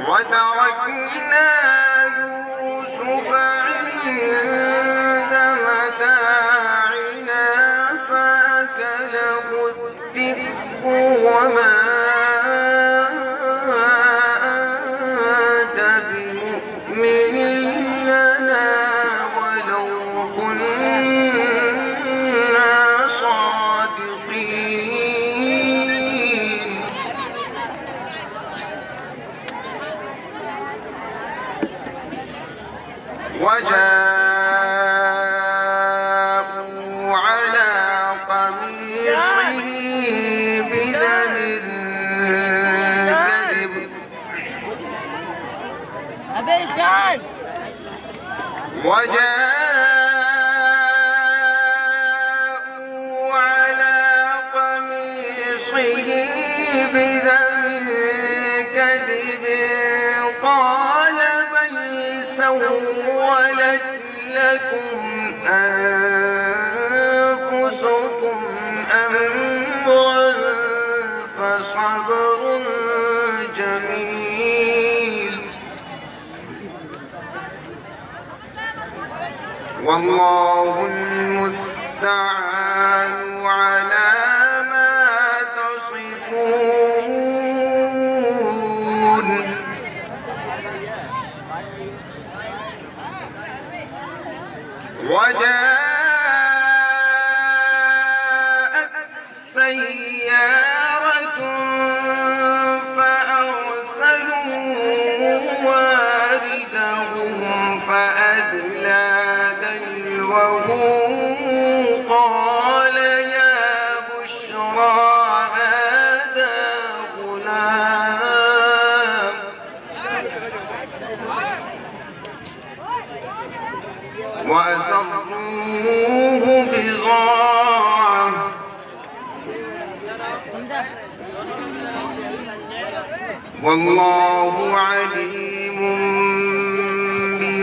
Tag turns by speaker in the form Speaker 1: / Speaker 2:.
Speaker 1: وتركنا يوسف عند متاعنا فأكله الذئب وما أنت بمؤمن لنا ولو كنا صادقين وجاءوا على قميصه بدم كذب وجاءوا على قميصه بدم كذب قال بل سولت لكم أنفسكم أمرا فصبر جميل والله المستعان على ما تصفون وجاءت سيارة فأرسلوا واردهم فأدلى دلوه قال يا بشرى هذا غلام وأسروه بضاعة والله عليم